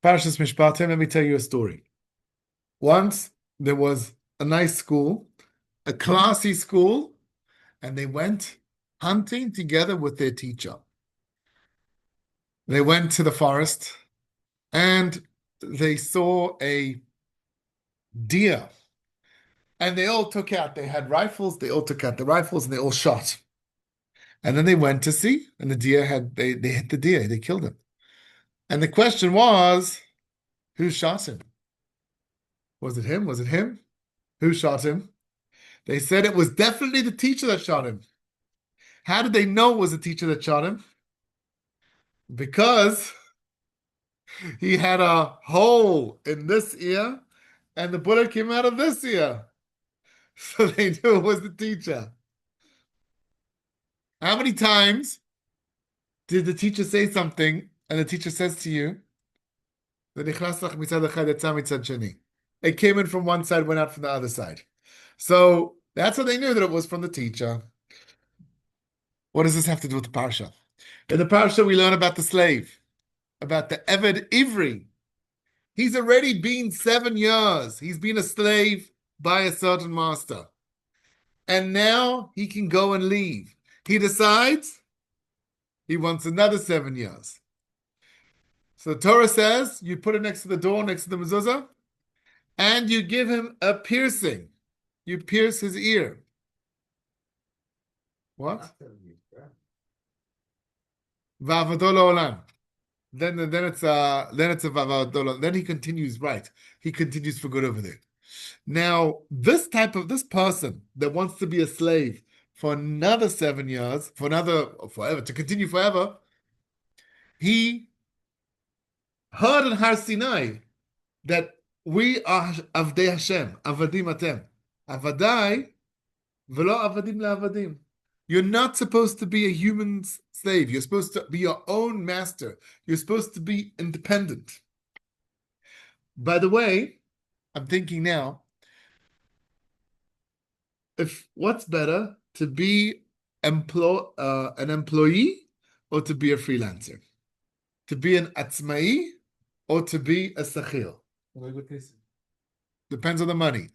Parashat Mishpatim, let me tell you a story. Once there was a nice school, a classy school, and they went hunting together with their teacher. They went to the forest and they saw a deer. And they all took out, they had rifles, they all took out the rifles and they all shot. And then they went to see, and the deer they hit the deer, they killed him. And the question was, who shot him? Was it him? Was it him? Who shot him? They said it was definitely the teacher that shot him. How did they know it was the teacher that shot him? Because he had a hole in this ear and the bullet came out of this ear. So they knew it was the teacher. How many times did the teacher say something and the teacher says to you, it came in from one side, went out from the other side. So that's how they knew that it was from the teacher. What does this have to do with the parsha? In the parsha, we learn about the slave, about the Eved Ivri. He's already been 7 years. He's been a slave by a certain master. And now he can go and leave. He decides he wants another 7 years. So the Torah says, you put it next to the door, next to the mezuzah, and you give him a piercing. You pierce his ear. What? Va'avado la'olam. Then it's a va'avado la'olam. Then he continues right. He continues for good over there. Now, this person that wants to be a slave for another 7 years, forever, to continue forever, he heard in Har Sinai that we are Avdei Hashem, Avadim Atem. Avadai velo avadim la'avadim. You're not supposed to be a human slave. You're supposed to be your own master. You're supposed to be independent. By the way, I'm thinking now, what's better, to be an employee or to be a freelancer? To be an atzmai or to be a sachir? Depends on the money.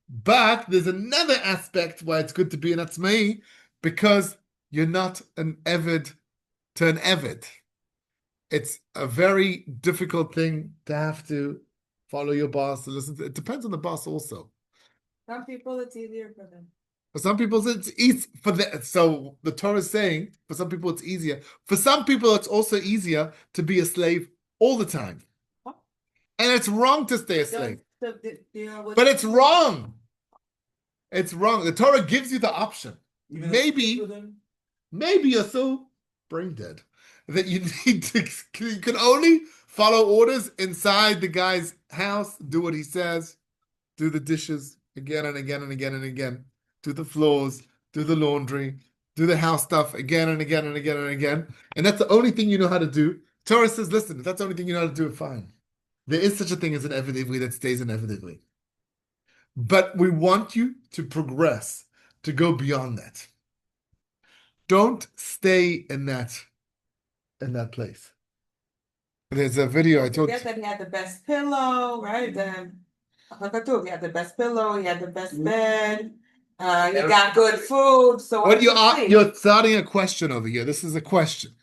But there's another aspect why it's good to be an atzmai, because you're not an eved to an eved. It's a very difficult thing to have to follow your boss, to listen to. It depends on the boss also. Some people, it's easier for them. For some people, it's easy for them. So the Torah is saying, for some people, it's easier. For some people, it's also easier to be a slave all the time. Huh? And it's wrong to stay a slave. But it's wrong. It's wrong. The Torah gives you the option. Maybe you're so brain dead that you can only follow orders inside the guy's house, do what he says, do the dishes again and again and again and again, do the floors, do the laundry, do the house stuff again and again and again and again. And that's the only thing you know how to do. Torah says, listen, if that's the only thing you know how to do, fine. There is such a thing as an Eved Ivri that stays an Eved Ivri. But we want you to progress, to go beyond that. Don't stay in that place. There's a video I told you. That he had the best pillow, right? He had the best pillow, he had the best bed, he got good food. So what you're starting a question over here. This is a question.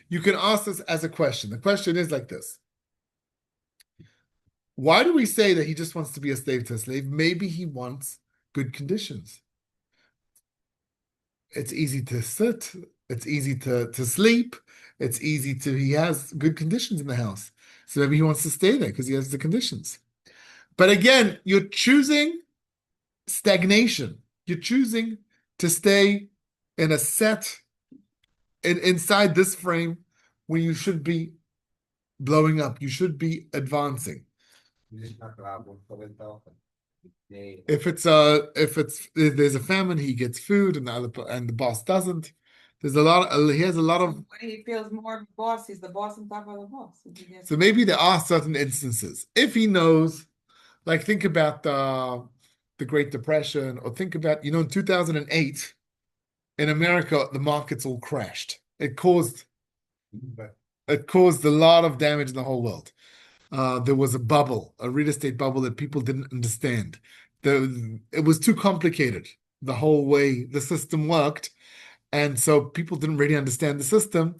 You can ask this as a question. The question is like this. Why do we say that he just wants to be a slave to a slave? Maybe he wants good conditions. It's easy to sit. It's easy to sleep. He has good conditions in the house. So maybe he wants to stay there because he has the conditions. But again, you're choosing stagnation. You're choosing to stay in a inside this frame when you should be blowing up. You should be advancing. If there's a famine, he gets food, and the boss doesn't. He has a lot of. When he feels more boss, he's the boss on top of the boss. So maybe there are certain instances. If he knows, like think about the Great Depression, or think about, in 2008, in America, the markets all crashed. It caused a lot of damage in the whole world. there was a bubble, a real estate bubble that people didn't understand. It was too complicated, the whole way the system worked. And so people didn't really understand the system,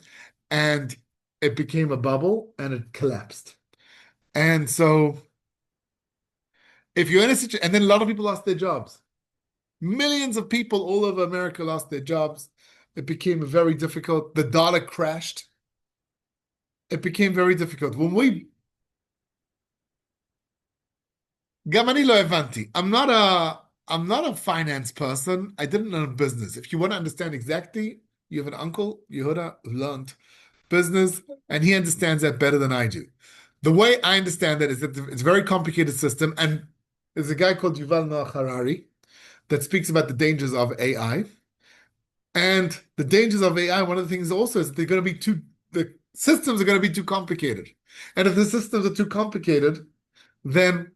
and it became a bubble and it collapsed. And so if you're in a situation, and then a lot of people lost their jobs. Millions of people all over America lost their jobs. It became very difficult. The dollar crashed. It became very difficult. גם אני לא הבנתי. I'm not a finance person. I didn't learn business. If you want to understand exactly, you have an uncle, Yehuda, who learned business, and he understands that better than I do. The way I understand that is that it's a very complicated system, and there's a guy called Yuval Noah Harari that speaks about the dangers of AI. And the dangers of AI, one of the things also is that the systems are going to be too complicated. And if the systems are too complicated, then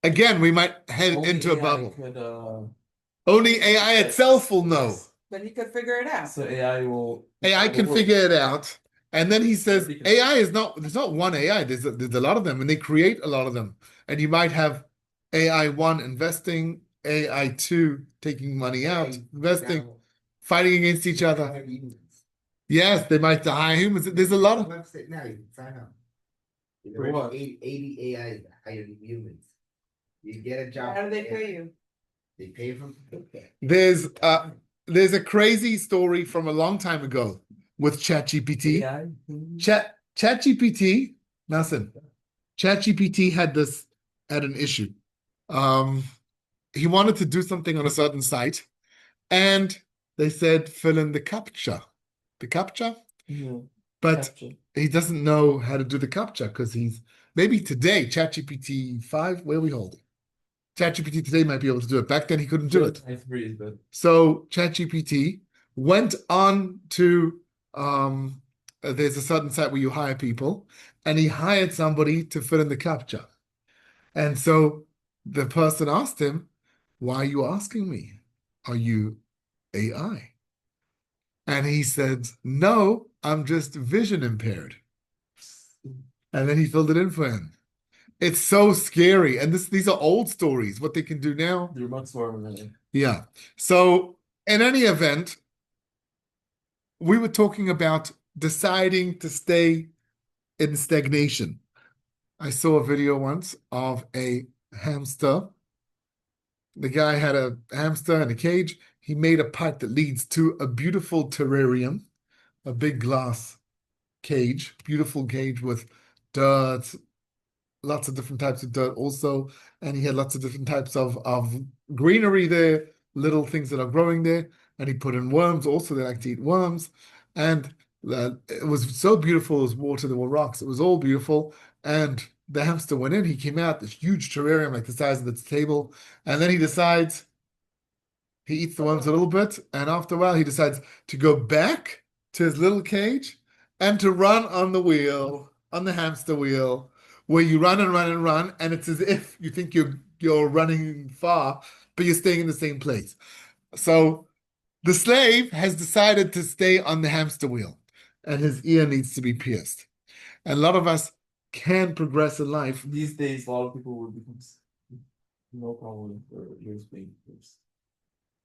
again, we might head into a bubble. Only AI itself will know. But he could figure it out. So AI can figure it out. And then he says AI is there's not one AI, there's a lot of them, and they create a lot of them. And you might have AI 1 investing, AI 2 taking money out, investing, fighting against each other. Yes, they might hire humans. There's a lot of website now. You can sign up. For what? 80 AI hiring humans. You get a job. How do they pay you? They pay from. there's a crazy story from a long time ago with ChatGPT. ChatGPT, listen, ChatGPT had an issue. He wanted to do something on a certain site, and they said fill in the captcha. The captcha? Yeah. But Capture. he doesn't know how to do the captcha because maybe today, ChatGPT 5, where are we holding? ChatGPT today might be able to do it. Back then, he couldn't do it. Ivri is good. So ChatGPT went on to, there's a certain site where you hire people, and he hired somebody to fill in the captcha. And so the person asked him, why are you asking me? Are you AI? And he said, no, I'm just vision impaired. And then he filled it in for him. It's so scary. And these are old stories, what they can do now. They're much more than Yeah. So in any event, we were talking about deciding to stay in stagnation. I saw a video once of a hamster. The guy had a hamster in a cage. He made a pipe that leads to a beautiful terrarium, a big glass cage, beautiful cage with dirt, lots of different types of dirt also. And he had lots of different types of greenery there, little things that are growing there. And he put in worms also. They like to eat worms. And it was so beautiful. There was water, there were rocks. It was all beautiful. And the hamster went in. He came out, this huge terrarium like the size of this table. And then he decides, he eats the worms a little bit. And after a while, he decides to go back to his little cage and to run on the wheel, on the hamster wheel, where you run and run and run, and it's as if you think you're running far, but you're staying in the same place. So the slave has decided to stay on the hamster wheel, and his ear needs to be pierced. And a lot of us can progress in life. These days, a lot of people would become no problem for ears being pierced.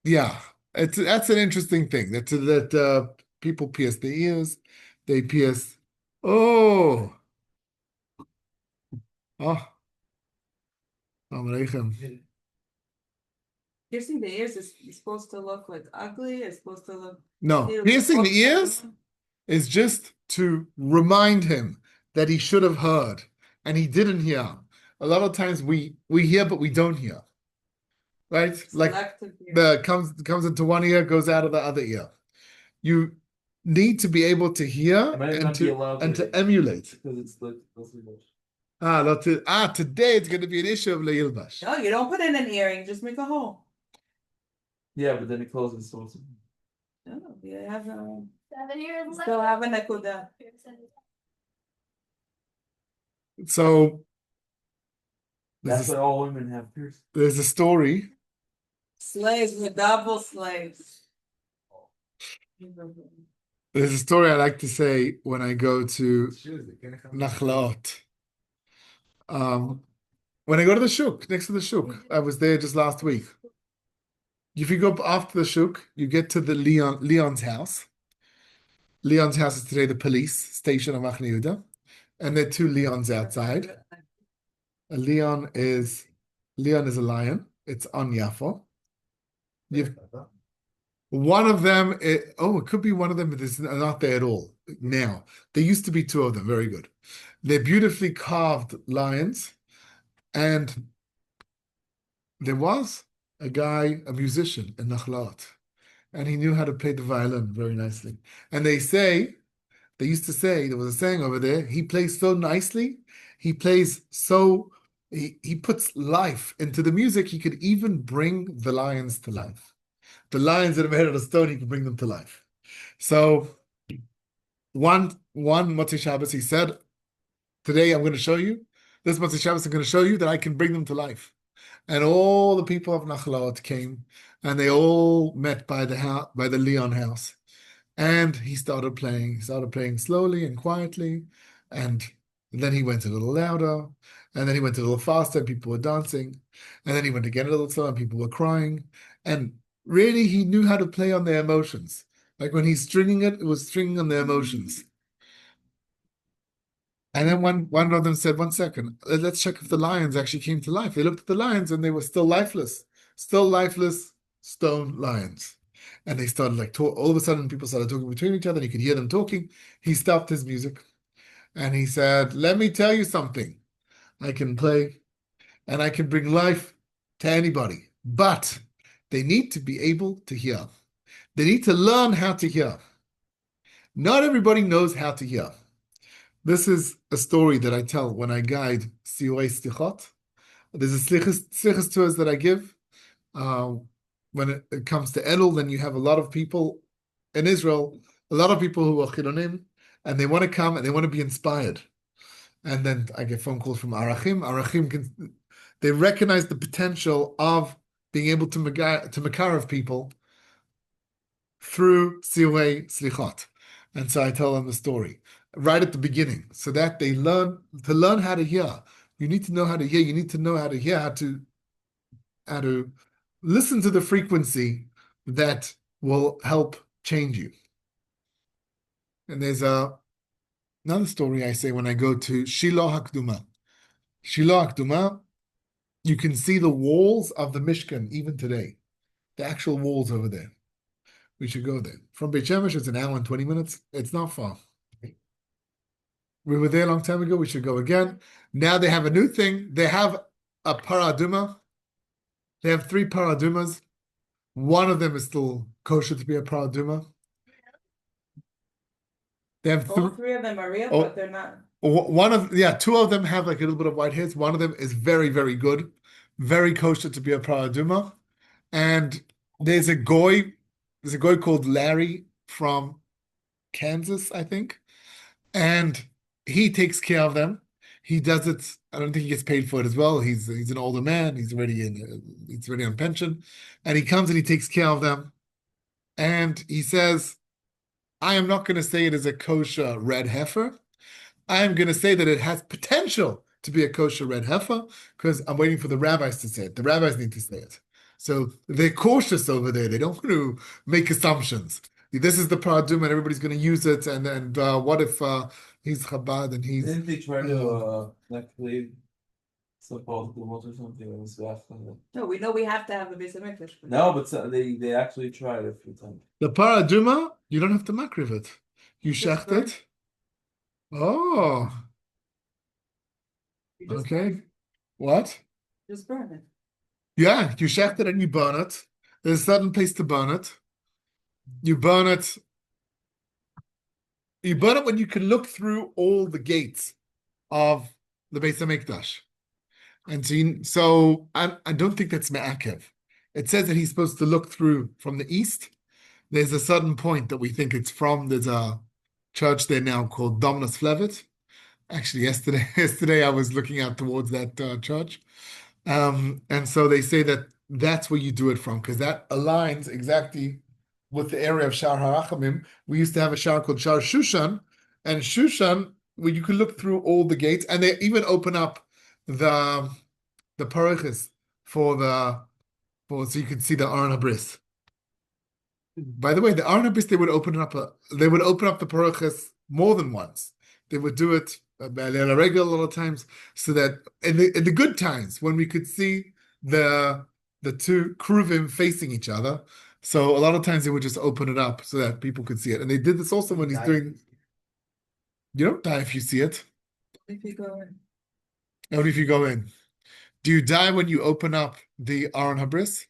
Yeah, that's an interesting thing that people pierce their ears, they pierce. Oh, Aleichem. Piercing the ears is supposed to look like ugly. It's supposed to look. No, piercing the ears is just to remind him that he should have heard and he didn't hear. A lot of times we hear but we don't hear. Right? Like comes into one ear, goes out of the other ear. You need to be able to hear and to emulate. Because it's like today it's going to be an issue of Leilbash. No, you don't put in an earring, just make a hole. yeah, but then it closes. So No, you have 7 years still have a nekuda. So that's why all women have pierced. there's a story. Slaves were double slaves. There's a story I like to say when I go to Nachlaot. When I go to the shuk, next to the shuk, I was there just last week. If you go up after the shuk, you get to the Leon's house. Leon's house is today the police station of Machne Yehuda, and there are two Leons outside. A Leon is a lion. It's on Yafo. One of them, it could be one of them, but it's not there at all now. There used to be two of them. Very good. They're beautifully carved lions, and there was a guy, a musician in Nachlaot, and he knew how to play the violin very nicely. And they used to say, there was a saying over there, he plays so nicely, he plays so, he puts life into the music, he could even bring the lions to life. The lions that are made out of stone, he could bring them to life. So, one Motzei Shabbos, he said, today I'm going to show you, this Motzei Shabbos, I'm going to show you that I can bring them to life. And all the people of Nachlaot came, and they all met by the Leon house. And he started playing. He started playing slowly and quietly, and then he went a little louder, and then he went a little faster, and people were dancing, and then he went again a little slower, and people were crying. And really, he knew how to play on their emotions. Like when he's stringing it, it was stringing on their emotions. And then one of them said, 1 second, let's check if the lions actually came to life. They looked at the lions and they were still lifeless stone lions. And they started all of a sudden people started talking between each other and you could hear them talking. He stopped his music and he said, let me tell you something. I can play and I can bring life to anybody, but they need to be able to hear. They need to learn how to hear. Not everybody knows how to hear. This is a story that I tell when I guide Siurei Slichot. There's a Slichos tours that I give. When it comes to Elul, then you have a lot of people in Israel, a lot of people who are Chilonim, and they want to come and they want to be inspired. And then I get phone calls from Arachim. Arachim they recognize the potential of being able to makarev people through Siurei Slichot. And so I tell them the story right at the beginning, so that they learn how to hear. You need to know how to hear. You need to know how to hear, how to listen to the frequency that will help change you. And there's another story I say when I go to Shiloh HaKduma. Shiloh HaKduma, you can see the walls of the Mishkan even today, the actual walls over there. We should go there. From Beit Shemesh, it's an hour and 20 minutes. It's not far. We were there a long time ago. We should go again. Now they have a new thing. They have a paraduma. They have 3 paradumas. One of them is still kosher to be a paraduma. They have All 3 of them are real, but they're not. 2 of them have like a little bit of white hairs. One of them is very, very good, very kosher to be a paraduma. And there's a goy called Larry from Kansas, I think, and he takes care of them. He does it. I don't think he gets paid for it as well. He's an older man. He's already on pension, and he comes and he takes care of them. And he says, "I am not going to say it is a kosher red heifer. I am going to say that it has potential to be a kosher red heifer because I'm waiting for the rabbis to say it. The rabbis need to say it. So they're cautious over there. They don't want to make assumptions. This is the paradum and everybody's going to use it. And what if he's Chabad and he's..." Didn't they try to play support the water or something? No, we know we have to have a Beis HaMikdash. No, but they actually tried a few times. The paraduma, you don't have to makriv it. You shecht it. Oh. Okay. What? Just burn it. Yeah, you shecht it and you burn it. There's a certain place to burn it. You burn it. You burn it when you can look through all the gates of the Beis HaMikdash. And so I don't think that's me'akev. It says that he's supposed to look through from the east. There's a certain point that we think it's from. There's a church there now called Domnus Flevet. Actually, yesterday I was looking out towards that church. And so they say that that's where you do it from, because that aligns exactly with the area of Sha'ar HaRachamim. We used to have a Sha'ar called Sha'ar Shushan, and Shushan, where you could look through all the gates, and they even open up the parachas so you can see the Aron HaBris. By the way, the Aron HaBris, they would open up the parachas more than once. They would do it a lot of times, so that in the good times when we could see the two kruvim facing each other. So a lot of times they would just open it up so that people could see it. And they did this also when he's doing. You don't die if you see it. If you go in. Only if you go in. Do you die when you open up the Aron HaBris?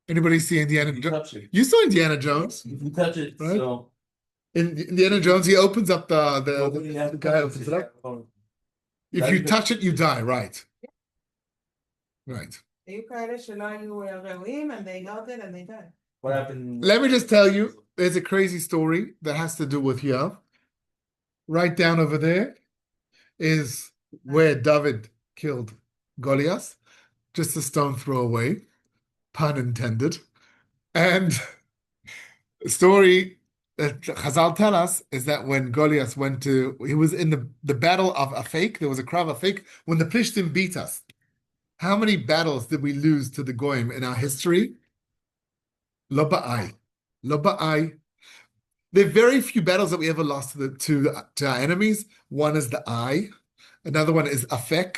Anybody see Indiana Jones? You saw Indiana Jones. If you touch it, Right? so In Indiana Jones, he opens up the guy opens it up. If you touch it, you die, right? Right. היו כאלה שלא היו ראויים, and they held it and they died. what happened? Let me just tell you, there's a crazy story that has to do with here. Right down over there is where David killed Goliath, just a stone throw away, pun intended. And the story that Chazal tell us is that when Goliath he was in the battle of Afek, there was a krav Afek, when the Plishtim beat us. How many battles did we lose to the Goyim in our history? Lo ba'ai. Lo ba'ai. There are very few battles that we ever lost to our enemies. One is the Eye. Another one is Afek,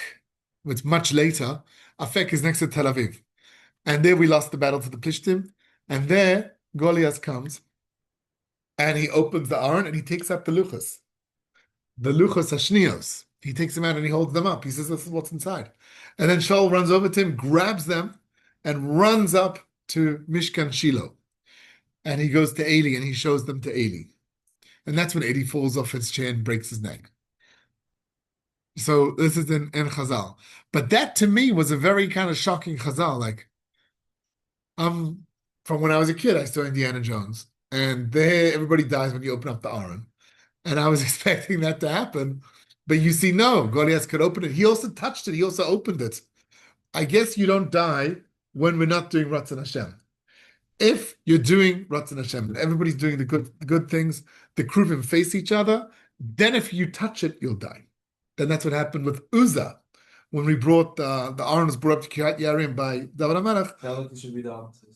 which much later. Afek is next to Tel Aviv. And there we lost the battle to the Plishtim. And there, Goliath comes, and he opens the Aron, and he takes up the Luchos. The Luchos Hashnios. He takes them out, and he holds them up. He says, this is what's inside. And then Shaul runs over to him, grabs them, and runs up to Mishkan Shiloh. And he goes to Eli, and he shows them to Eli. And that's when Eli falls off his chair and breaks his neck. So this is in Chazal. But that, to me, was a very kind of shocking Chazal. Like, from when I was a kid, I saw Indiana Jones. And there, everybody dies when you open up the Aron. And I was expecting that to happen. But you see, no, Goliath could open it. He also touched it. He also opened it. I guess you don't die when we're not doing Ratzon Hashem. If you're doing Ratzon Hashem, and everybody's doing the good things, the kruvim face each other, then if you touch it, you'll die. Then that's what happened with Uzzah. When we brought the Aron was brought up to Kiryat Yarim by David HaMelech. That should be the opposite.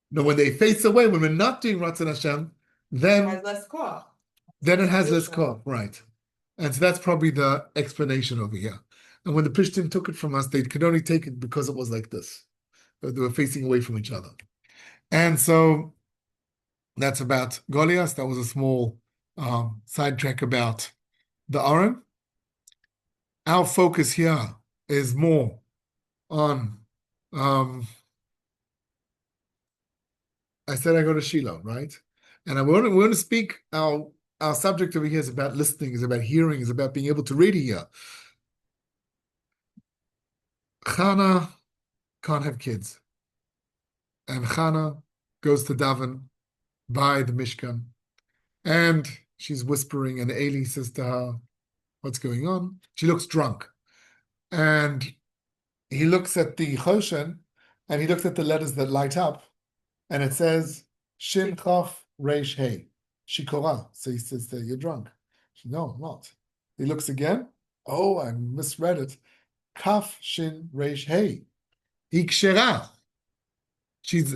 No, when they face away, when we're not doing Ratzon Hashem, then It has less koach. Then it has less koach, right? And so that's probably the explanation over here. And when the Plishtim took it from us, they could only take it because it was like this. They were facing away from each other. And so that's about Goliath. That was a small sidetrack about the Aron. Our focus here is more on, I said I go to Shiloh, right? And we want to speak, our subject over here is about listening, is about hearing, is about being able to really hear. Chana can't have kids. And Chana goes to daven by the Mishkan. And she's whispering, and Eli says to her, what's going on? She looks drunk. And he looks at the Choshen, and he looks at the letters that light up, and it says, Shin Chaf Reish Hey, Shikora. So he says, you're drunk. She says, no, I'm not. He looks again. Oh, I misread it. Kaf Shin Reish Hey. Ikshera.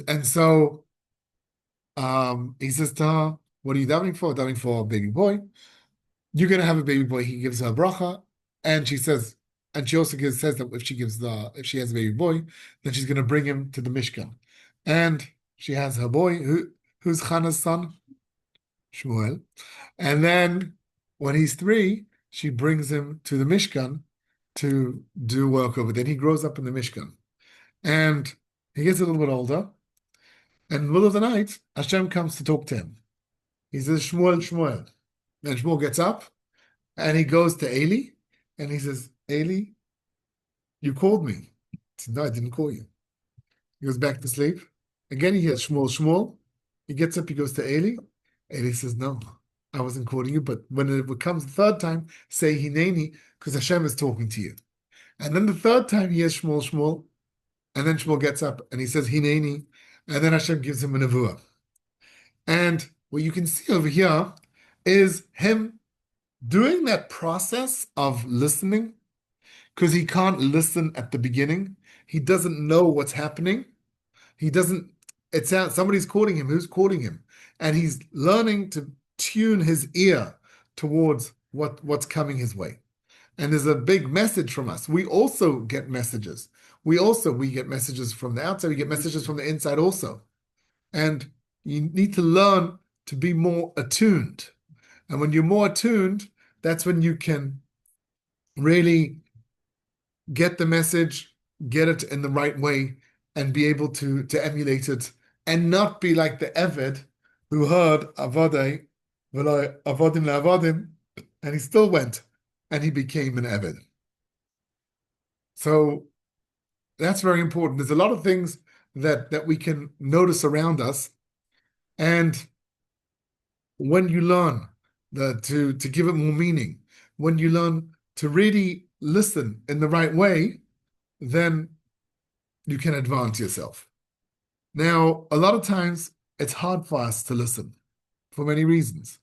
And so he says to her, what are you davening for? Davening for a baby boy. You're going to have a baby boy. He gives her a bracha. And she says, and she also says that if she has a baby boy, then she's going to bring him to the Mishkan. And she has her boy, who's Chana's son? Shmuel. And then when he's 3, she brings him to the Mishkan to do work over there. Then he grows up in the Mishkan. And he gets a little bit older. And in the middle of the night, Hashem comes to talk to him. He says, Shmuel, Shmuel. And Shmuel gets up and he goes to Eli and he says, Eli, you called me. He said, no, I didn't call you. He goes back to sleep. Again, he hears Shmuel, Shmuel. He gets up, he goes to Eli. Eli says, no, I wasn't calling you. But when it comes the third time, say Hineni, because Hashem is talking to you. And then the third time, he hears Shmuel, Shmuel. And then Shmuel gets up and he says, Hineni. And then Hashem gives him a nevuah. And what you can see over here is him doing that process of listening because he can't listen at the beginning. He doesn't know what's happening. He doesn't, it sounds, somebody's calling him. Who's calling him? And he's learning to tune his ear towards what's coming his way. And there's a big message from us. We also get messages. We get messages from the outside. We get messages from the inside also. And you need to learn to be more attuned. And when you're more attuned, that's when you can really get the message, get it in the right way, and be able to emulate it, and not be like the Eved who heard Avadai, V'lo Avodim le'Avodim, and he still went, and he became an Eved. So that's very important. There's a lot of things that we can notice around us, and when you learn to give it more meaning, when you learn to really listen in the right way, then you can advance yourself. Now, a lot of times it's hard for us to listen for many reasons.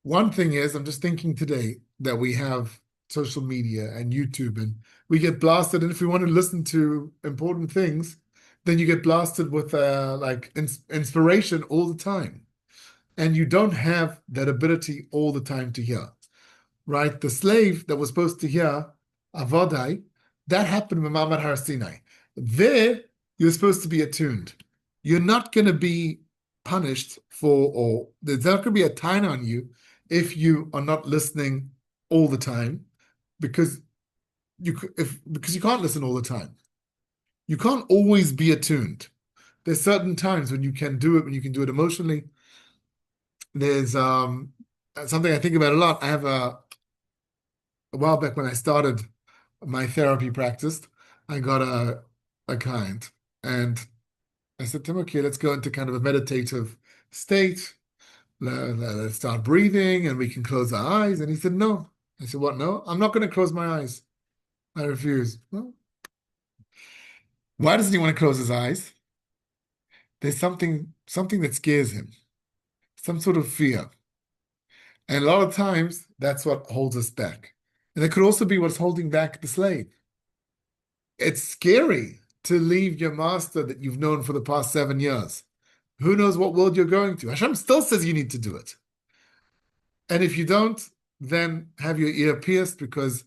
One thing is, I'm just thinking today that we have social media and YouTube, and we get blasted. And if we want to listen to important things, then you get blasted with inspiration all the time. And you don't have that ability all the time to hear, right? The slave that was supposed to hear Avodai, that happened with Ma'amad Har Sinai. There, you're supposed to be attuned. You're not going to be punished or there's not going to be a time on you if you are not listening all the time, because you can't listen all the time. You can't always be attuned. There's certain times when you can do it, when you can do it emotionally. There's something I think about a lot. I have a while back when I started my therapy practice, I got a client, and I said to him, okay, let's go into kind of a meditative state. Let's start breathing, and we can close our eyes. And he said, no. I said, what, no? I'm not going to close my eyes. I refuse. No. Why doesn't he want to close his eyes? There's something that scares him, some sort of fear. And a lot of times, that's what holds us back. And it could also be what's holding back the slave. It's scary to leave your master that you've known for the past 7 years. Who knows what world you're going to? Hashem still says you need to do it. And if you don't, then have your ear pierced, because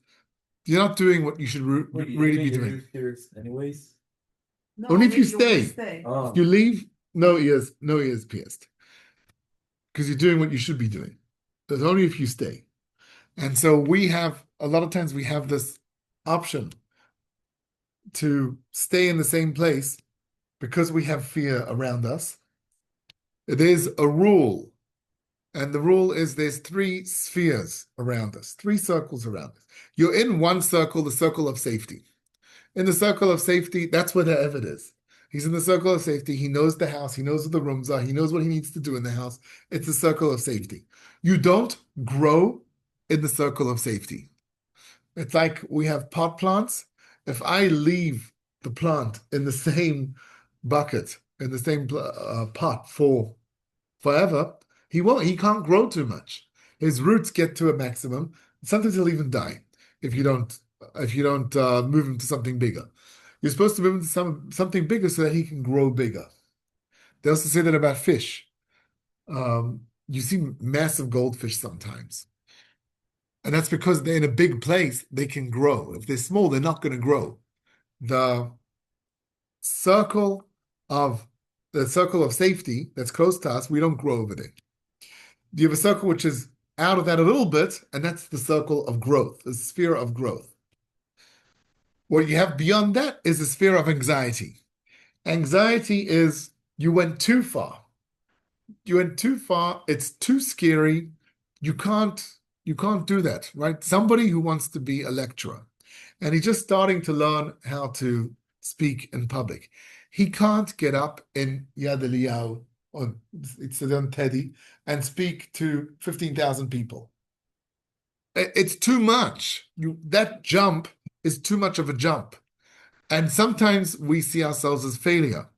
you're not doing what you should really be doing. Anyways? No, Only if you maybe stay. Oh. If you leave, no ears pierced. Because you're doing what you should be doing. That's only if you stay. And so a lot of times we have this option to stay in the same place because we have fear around us. There's a rule, and the rule is there's 3 spheres around us, 3 circles around us. You're in one circle, the circle of safety. In the circle of safety, that's where the Eved is. He's in the circle of safety. He knows the house. He knows what the rooms are. He knows what he needs to do in the house. It's the circle of safety. You don't grow in the circle of safety. It's like we have pot plants. If I leave the plant in the same bucket, in the same pot for forever, he can't grow too much. His roots get to a maximum. Sometimes he'll even die if you don't move him to something bigger. You're supposed to move him to something bigger so that he can grow bigger. They also say that about fish. You see massive goldfish sometimes. And that's because they're in a big place, they can grow. If they're small, they're not going to grow. The circle of safety that's close to us, we don't grow over there. You have a circle which is out of that a little bit, and that's the circle of growth, the sphere of growth. What you have beyond that is the sphere of anxiety. Anxiety is you went too far. You went too far. It's too scary. You can't do that, right? Somebody who wants to be a lecturer, and he's just starting to learn how to speak in public. He can't get up in Yad Eliyahu or it's on Teddy and speak to 15,000 people. It's too much. That jump is too much of a jump. And sometimes we see ourselves as failure.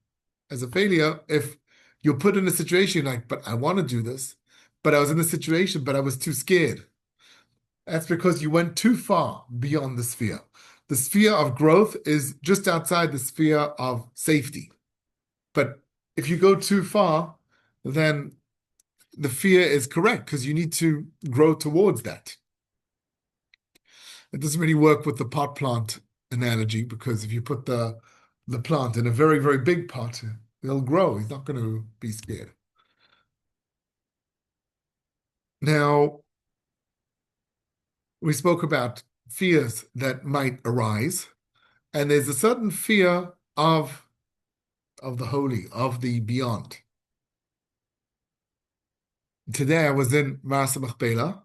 As a failure, if you're put in a situation like, but I want to do this, but I was in a situation, but I was too scared. That's because you went too far beyond the sphere. the sphere of growth is just outside the sphere of safety. But if you go too far, then the fear is correct because you need to grow towards that. It doesn't really work with the pot plant analogy because if you put the plant in a very, very big pot, it'll grow. He's not going to be scared. Now, we spoke about fears that might arise, and there's a certain fear of the holy, of the beyond. Today I was in Parashat Mishpatim,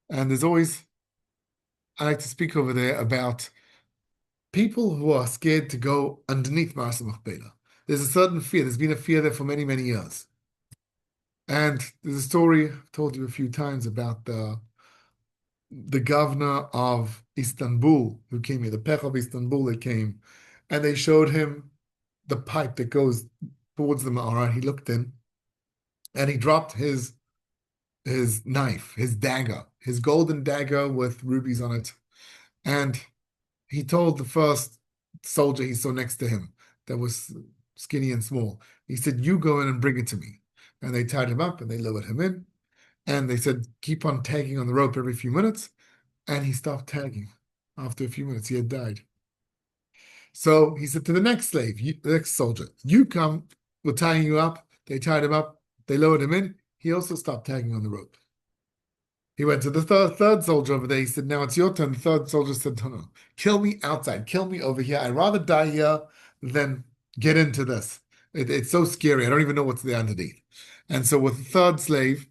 and there's always, I like to speak over there about people who are scared to go underneath Parashat Mishpatim. There's a certain fear. There's been a fear there for many, many years. And there's a story I've told you a few times about the governor of Istanbul who came here, the Pech of Istanbul that came, and they showed him the pipe that goes towards the Ma'ara. He looked in, and he dropped his knife, his dagger, his golden dagger with rubies on it. And he told the first soldier he saw next to him that was skinny and small, he said, "You go in and bring it to me." And they tied him up and they lowered him in. And they said, "Keep on tagging on the rope every few minutes." And he stopped tagging. After a few minutes, he had died. So he said to the next slave, the next soldier, "You come, we're tying you up." They tied him up. They lowered him in. He also stopped tagging on the rope. He went to the third soldier over there. He said, "Now it's your turn." The third soldier said, No, kill me outside. Kill me over here. I'd rather die here than get into this. It's so scary. I don't even know what's there underneath. And so with the third slave,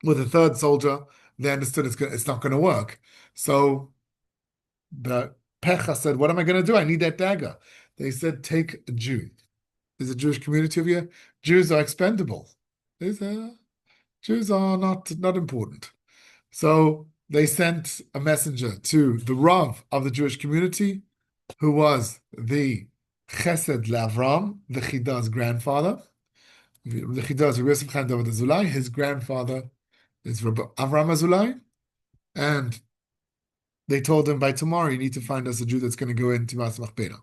with the third soldier, they understood it's not going to work. So the Pecha said, "What am I going to do? I need that dagger." They said, "Take a Jew." There's a Jewish community over here. Jews are expendable. Jews are not important. So they sent a messenger to the Rav of the Jewish community, who was the Chesed Lavram, the Chida's grandfather. The Chida is Rabbi Yosef Chaim David Azulai. His grandfather is Rabbi Avram Azulai. And they told him, by tomorrow, you need to find us a Jew that's going to go into Mas Machpelah.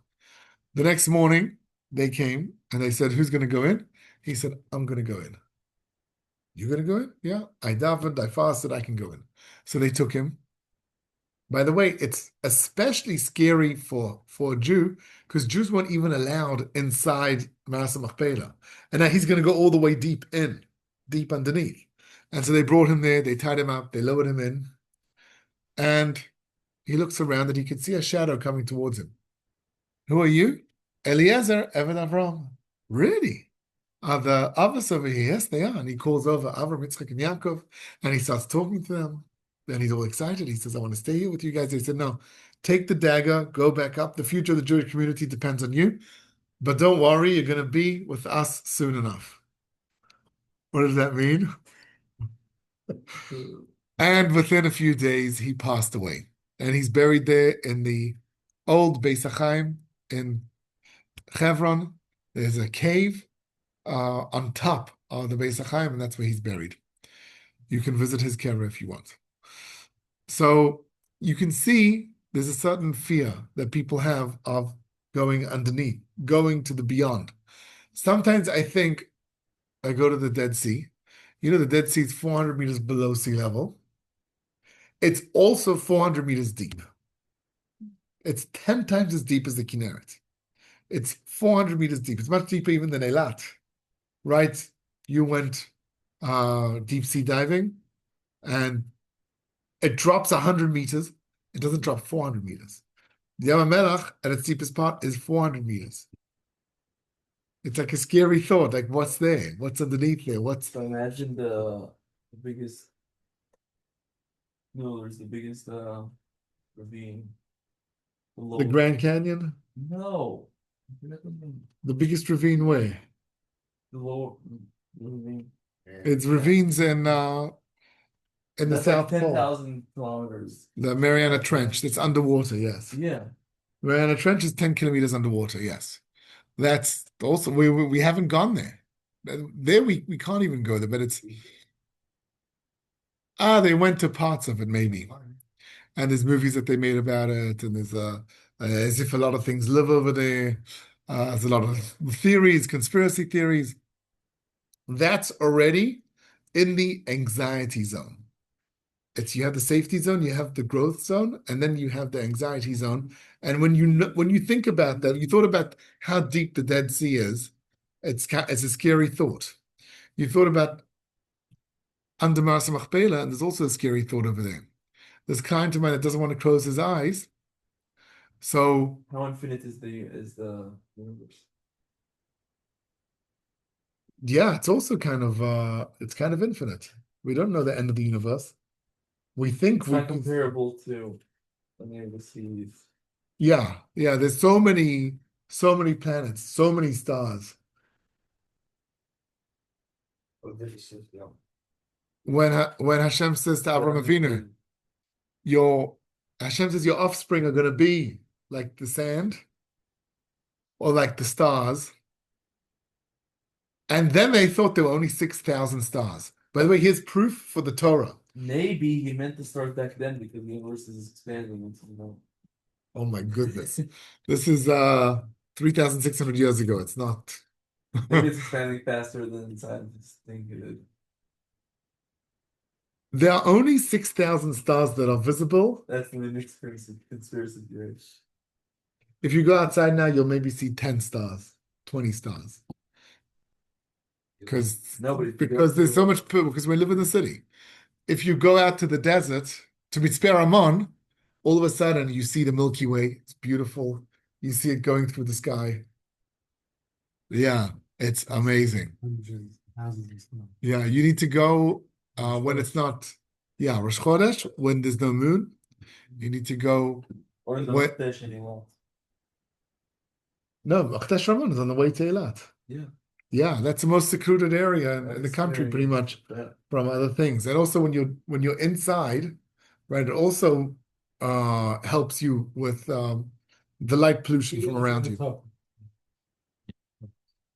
The next morning, they came and they said, "Who's going to go in?" He said, "I'm going to go in." "You're going to go in?" "Yeah, I davened, I fasted, I can go in." So they took him. By the way, it's especially scary for a Jew because Jews weren't even allowed inside Mas Machpelah. And now he's going to go all the way deep underneath. And so they brought him there, they tied him up, they lowered him in. And he looks around and he could see a shadow coming towards him. "Who are you?" "Eliezer, Eved Avram." "Really? Are the others over here?" "Yes, they are." And he calls over Avram, Yitzchak, and Yaakov, and he starts talking to them. Then he's all excited. He says, "I want to stay here with you guys." They said, "No, take the dagger, go back up. The future of the Jewish community depends on you. But don't worry, you're going to be with us soon enough." What does that mean? And within a few days, he passed away. And he's buried there in the old Beis HaChaim in Hebron. There's a cave on top of the Beis HaChaim, and that's where he's buried. You can visit his kever if you want. So you can see there's a certain fear that people have of going underneath, going to the beyond. Sometimes I think I go to the Dead Sea. You know, the Dead Sea is 400 meters below sea level. It's also 400 meters deep. It's 10 times as deep as the Kinneret. It's 400 meters deep. It's much deeper even than Eilat, right? You went deep sea diving, and it drops 100 meters. It doesn't drop 400 meters. The Yam HaMelech, at its deepest part, is 400 meters. It's like a scary thought. Like, what's there? What's underneath there? So imagine the biggest. No, there's the biggest ravine. The Grand Canyon? No. The biggest ravine where? The lower ravine. It's ravines in the That's South like Pole. 10,000 kilometers. The Mariana Trench. That's underwater, yes. Yeah. Mariana Trench is 10 kilometers underwater, yes. That's also, we haven't gone there. There we can't even go there, but it's, they went to parts of it maybe. and there's movies that they made about it, and there's as if a lot of things live over there. There's a lot of theories, conspiracy theories. That's already in the anxiety zone. You have the safety zone, you have the growth zone, and then you have the anxiety zone. And when you think about that, you thought about how deep the Dead Sea is. It's a scary thought. You thought about under Ma'aseh Machpelah, and there's also a scary thought over there. There's a client of mine that doesn't want to close his eyes. So How infinite is the universe? yeah, it's also kind of infinite. We don't know the end of the universe. We think It's not comparable to any of the seas. Yeah, there's so many planets, so many stars. When Hashem says to Avram Avinu, Hashem says your offspring are going to be like the sand or like the stars. And then they thought there were only 6,000 stars. By the way, here's proof for the Torah. Maybe he meant to start back then because the universe is expanding into Oh my goodness. This is 3,600 years ago. It's not. Maybe it's expanding faster than scientists think it is. There are only 6,000 stars that are visible. That's the conspiracy theory. If you go outside now, you'll maybe see 10 stars, 20 stars. Because there's so much, because we live in the city. If you go out to the desert, to Mitzpeh Ramon, all of a sudden you see the Milky Way. It's beautiful. You see it going through the sky. Yeah, it's amazing. Yeah, you need to go when it's not, Rosh Chodesh, when there's no moon. You need to go. Or the Chodesh anymore. No, Chodesh Ramon is on the way to Eilat. Yeah. Yeah, that's the most secluded area in the country, pretty much, from other things. And also, when you're inside, right, it also helps you with the light pollution from around you.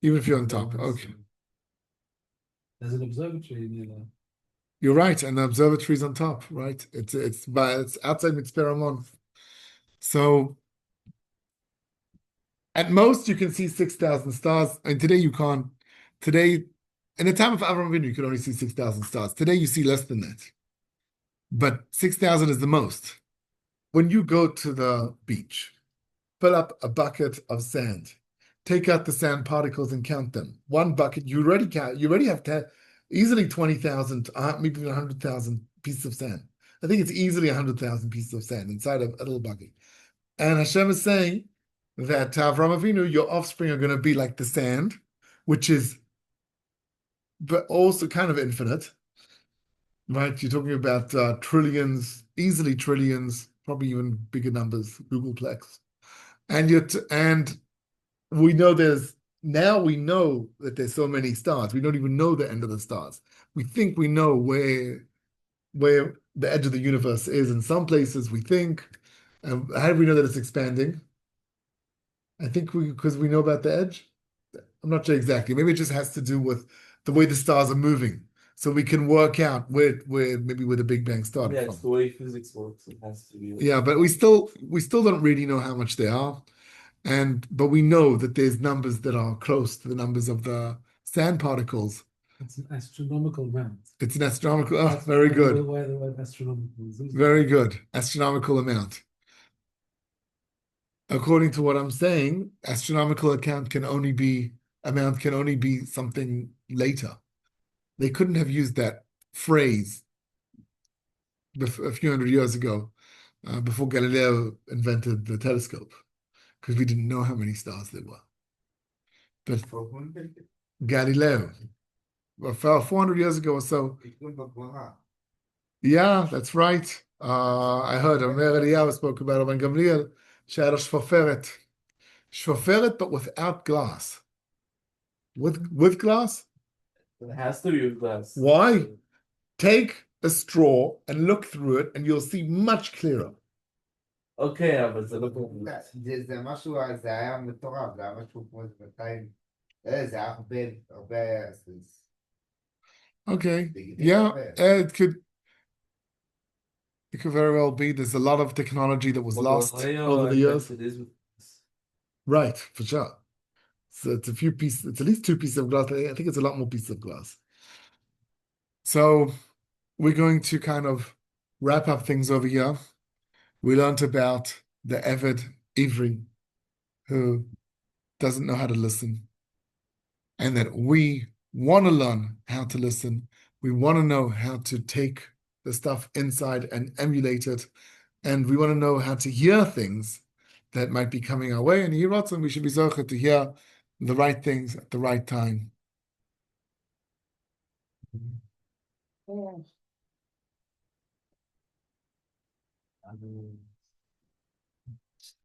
Even if you're on top, okay. There's an observatory near there. You're right, and the observatory's on top, right? It's outside Mitzpeh Ramon. So at most you can see 6,000 stars, and today you can't. Today, in the time of Avram Avinu, you could only see 6,000 stars. Today you see less than that, but 6,000 is the most. When you go to the beach, fill up a bucket of sand, take out the sand particles and count them. One bucket, you already have easily 20,000, maybe 100,000 pieces of sand. I think it's easily 100,000 pieces of sand inside of a little bucket. And Hashem is saying that Avram Avinu, your offspring are going to be like the sand, which is, but also kind of infinite, right? You're talking about trillions, easily trillions, probably even bigger numbers, Googleplex. And we know we know that there's so many stars. We don't even know the end of the stars. We think we know where the edge of the universe is. In some places we think. How do we know that it's expanding? I think because we know about the edge. I'm not sure exactly. Maybe it just has to do with the way the stars are moving. So we can work out where the Big Bang started from. Yeah, it's the way physics works. It has to be. Yeah, but we still don't really know how much they are. But we know that there's numbers that are close to the numbers of the sand particles. It's an astronomical amount. It's an astronomical. Very good. Why the word astronomical is. Very good. Astronomical amount. According to what I'm saying, astronomical amount can only be something later. They couldn't have used that phrase a few hundred years ago, before Galileo invented the telescope, because we didn't know how many stars there were. But Galileo, 400 years ago or so. Yeah, that's right. I heard Omer Eliyahu spoke about Rabban Gamliel. She had a shvoferet, but without glass. With glass? It has to be with glass. Why? Take a straw and look through it, and you'll see much clearer. Okay, אבל זה לא זה משהו, זה היה מטורף, זה היה משהו כמו 200, זה היה הרבה. Okay, yeah, it could. It could very well be. There's a lot of technology that was lost over the years. It is with this. Right, for sure. So it's a few pieces, it's at least 2 pieces of glass. I think it's a lot more pieces of glass. So we're going to kind of wrap up things over here. We learned about the Eved Ivri, who doesn't know how to listen, and that we want to learn how to listen. We want to know how to take the stuff inside and emulate it, and we want to know how to hear things that might be coming our way. And we should be zocher to hear the right things at the right time. Yeah.